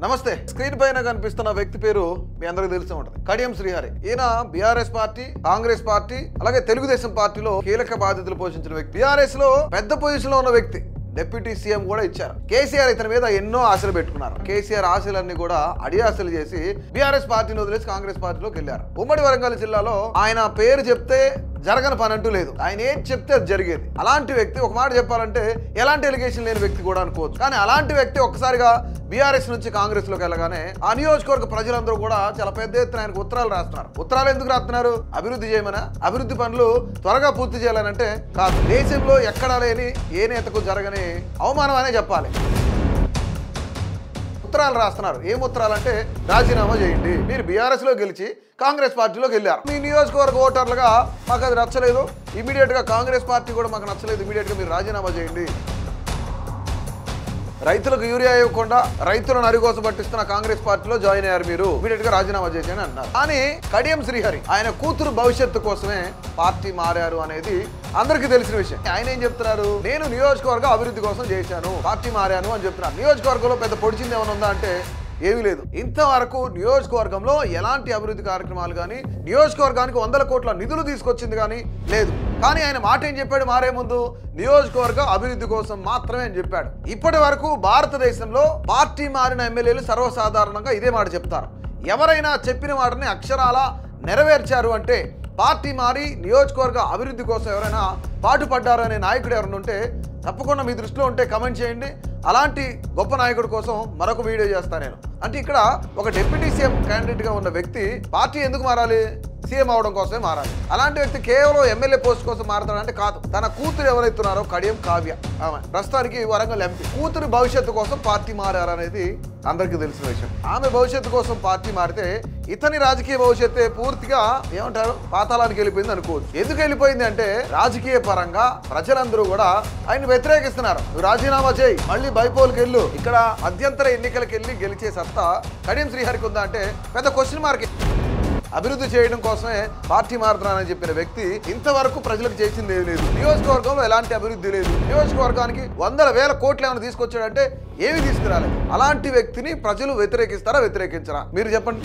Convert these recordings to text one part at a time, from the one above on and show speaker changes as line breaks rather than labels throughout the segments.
నమస్తే. స్క్రీన్ పైన కనిపిస్తున్న వ్యక్తి పేరు మీ అందరికీ తెలిసే ఉంటుంది, కడియం శ్రీహరి. ఈయన బీఆర్ఎస్ పార్టీ, కాంగ్రెస్ పార్టీ, అలాగే తెలుగుదేశం పార్టీలో కీలక బాధ్యతలు పోషించిన వ్యక్తి. బీఆర్ఎస్ లో పెద్ద పొజిషన్ లో ఉన్న వ్యక్తి. డిప్యూటీ సీఎం కూడా ఇచ్చారు. కేసీఆర్ ఇతని మీద ఎన్నో ఆశలు పెట్టుకున్నారు. కేసీఆర్ ఆశలన్నీ కూడా అడియాసలు చేసి బీఆర్ఎస్ పార్టీని వదిలేసి కాంగ్రెస్ పార్టీలోకి వెళ్ళారు. ఉమ్మడి వరంగల్ జిల్లాలో ఆయన పేరు చెప్తే జరగని పని అంటూ లేదు. ఆయన ఏం చెప్తే అది జరిగేది. అలాంటి వ్యక్తి, ఒక మాట చెప్పాలంటే ఎలాంటి ఎలిగేషన్ లేని వ్యక్తి కూడా అనుకోవచ్చు. కానీ అలాంటి వ్యక్తి ఒక్కసారిగా బీఆర్ఎస్ నుంచి కాంగ్రెస్ లోకి వెళ్ళగానే ఆ నియోజకవర్గ ప్రజలందరూ కూడా చాలా పెద్ద ఎత్తున ఆయనకు ఉత్తరాలు రాస్తున్నారు. ఉత్తరాలు ఎందుకు రాస్తున్నారు? అభివృద్ధి చేయమనా? అభివృద్ధి పనులు త్వరగా పూర్తి చేయాలనంటే కాదు. దేశంలో ఎక్కడా లేని ఏ నేతకు జరగని అవమానం అనే చెప్పాలి. ఉత్తరాలు రాస్తున్నారు. ఏం ఉత్తరాలు అంటే, రాజీనామా చేయండి, మీరు బీఆర్ఎస్ లో గెలిచి కాంగ్రెస్ పార్టీలోకి వెళ్ళారు, మీ నియోజకవర్గ ఓటర్లుగా మాకు అది నచ్చలేదు, ఇమీడియట్ గా కాంగ్రెస్ పార్టీ కూడా మాకు నచ్చలేదు, ఇమీడియట్ గా మీరు రాజీనామా చేయండి. రైతులకు యూరియా ఇవ్వకుండా రైతులను నరికోసం పట్టిస్తున్న కాంగ్రెస్ పార్టీలో జాయిన్ అయ్యారు, మీరు ఇమీడియట్ గా రాజీనామా చేయండి అన్నారు. కానీ కడియం శ్రీహరి ఆయన కూతురు భవిష్యత్తు కోసమే పార్టీ మారారు అనేది అందరికీ తెలిసిన విషయం. ఆయన ఏం చెప్తున్నారు? నేను నియోజకవర్గ అభివృద్ధి కోసం చేశాను, పార్టీ మారాను అని చెప్తున్నారు. నియోజకవర్గంలో పెద్ద పొడిచింది ఏమైనా ఉందా అంటే ఏమీ లేదు. ఇంతవరకు నియోజకవర్గంలో ఎలాంటి అభివృద్ధి కార్యక్రమాలు కానీ, నియోజకవర్గానికి 100 కోట్ల నిధులు తీసుకొచ్చింది కానీ లేదు. కానీ ఆయన మాట ఏం చెప్పాడు? మారే ముందు నియోజకవర్గ అభివృద్ధి కోసం మాత్రమే అని చెప్పాడు. ఇప్పటి వరకు భారతదేశంలో పార్టీ మారిన ఎమ్మెల్యేలు సర్వసాధారణంగా ఇదే మాట చెప్తారు. ఎవరైనా చెప్పిన మాటని అక్షరాల నెరవేర్చారు అంటే, పార్టీ మారి నియోజకవర్గ అభివృద్ధి కోసం ఎవరైనా పాటుపడ్డారు అనే నాయకుడు ఎవరైనా ఉంటే తప్పకుండా మీ దృష్టిలో ఉంటే కమెంట్ చేయండి. అలాంటి గొప్ప నాయకుడి కోసం మరొక వీడియో చేస్తాను నేను. అంటే ఇక్కడ ఒక డిప్యూటీ సీఎం క్యాండిడేట్ గా ఉన్న వ్యక్తి పార్టీ ఎందుకు మారాలి? సీఎం అవడం కోసమే మారాలి. అలాంటి వ్యక్తి కేవలం ఎమ్మెల్యే పోస్ట్ కోసం మారతాడంటే కాదు. తన కూతురు ఎవరైతున్నారో కడియం కావ్య, ఆమె ప్రస్తుతానికి వరంగల్ ఎంపీ, కూతురు భవిష్యత్తు కోసం పార్టీ మారారనేది అందరికీ తెలిసిన విషయం. ఆమె భవిష్యత్తు కోసం పార్టీ మారితే ఇతని రాజకీయ భవిష్యత్తే పూర్తిగా ఏమంటారు, పాతాళానికి వెళ్ళిపోయింది అనుకోవచ్చు. ఎందుకు వెళ్ళిపోయింది అంటే, రాజకీయ పరంగా ప్రజలందరూ కూడా ఆయన వ్యతిరేకిస్తున్నారు. నువ్వు రాజీనామా చేయి, మళ్ళీ బైపోల్కి వెళ్ళు, ఇక్కడ మధ్యంతర ఎన్నికలకు వెళ్ళి గెలిచే సత్తా కడియం శ్రీహరికి ఉందా అంటే పెద్ద క్వశ్చన్ మార్క్. అభివృద్ధి చేయడం కోసమే పార్టీ మారుతున్నానని చెప్పిన వ్యక్తి ఇంతవరకు ప్రజలకు చేసింది ఏమీ లేదు. నియోజకవర్గంలో ఎలాంటి అభివృద్ధి లేదు. నియోజకవర్గానికి 100,000 కోట్లు ఏమైనా తీసుకొచ్చాడంటే ఏమి తీసుకురాలేదు. అలాంటి వ్యక్తిని ప్రజలు వ్యతిరేకిస్తారా, వ్యతిరేకించరా? మీరు చెప్పండి.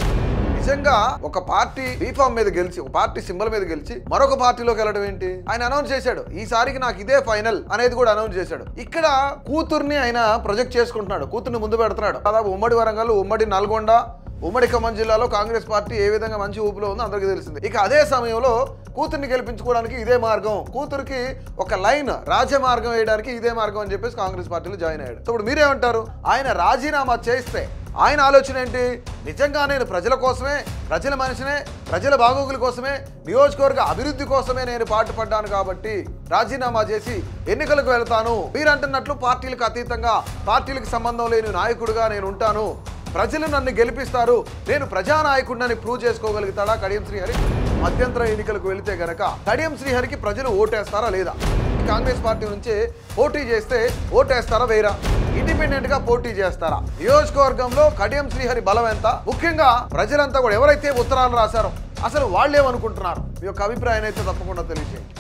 నిజంగా ఒక పార్టీ బీఫామ్ మీద గెలిచి, ఒక పార్టీ సింబల్ మీద గెలిచి మరొక పార్టీలోకి వెళ్ళడం ఏంటి? ఆయన అనౌన్స్ చేశాడు, ఈసారికి నాకు ఇదే ఫైనల్ అనేది కూడా అనౌన్స్ చేశాడు. ఇక్కడ కూతుర్ని ఆయన ప్రొజెక్ట్ చేసుకుంటున్నాడు, కూతుర్ని ముందు పెడుతున్నాడు. దాదాపు ఉమ్మడి వరంగల్, ఉమ్మడి నల్గొండ, ఉమ్మడి ఖమ్మం జిల్లాలో కాంగ్రెస్ పార్టీ ఏ విధంగా మంచి ఊపులో ఉందో అందరికీ తెలిసింది. ఇక అదే సమయంలో కూతుర్ని గెలిపించుకోవడానికి ఇదే మార్గం, కూతురికి ఒక లైన్ రాజమార్గం వేయడానికి ఇదే మార్గం అని చెప్పేసి కాంగ్రెస్ పార్టీలో జాయిన్ అయ్యాడు. ఇప్పుడు మీరేమంటారు? ఆయన రాజీనామా చేస్తే ఆయన ఆలోచన ఏంటి? నిజంగా నేను ప్రజల కోసమే, ప్రజల మనిషినే, ప్రజల బాగోగుల కోసమే, నియోజకవర్గ అభివృద్ధి కోసమే నేను పాటుపడ్డాను కాబట్టి రాజీనామా చేసి ఎన్నికలకు వెళ్తాను. మీరు అంటున్నట్లు పార్టీలకు అతీతంగా, పార్టీలకు సంబంధం లేని నాయకుడిగా నేను ఉంటాను, ప్రజలు నన్ను గెలిపిస్తారు, నేను ప్రజానాయకుడిని ప్రూవ్ చేసుకోగలుగుతాడా కడియం శ్రీహరి? మధ్యంతర ఎన్నికలకు వెళితే గనక కడియం శ్రీహరికి ప్రజలు ఓటేస్తారా లేదా? కాంగ్రెస్ పార్టీ నుంచి పోటీ చేస్తే ఓటేస్తారా వేరా? ఇండిపెండెంట్ గా పోటీ చేస్తారా? నియోజకవర్గంలో కడియం శ్రీహరి బలం ఎంత? ముఖ్యంగా ప్రజలంతా కూడా ఎవరైతే ఉత్తరాలు రాశారో అసలు వాళ్ళేమనుకుంటున్నారు? మీ యొక్క అభిప్రాయం అయితే తప్పకుండా తెలియజేయండి.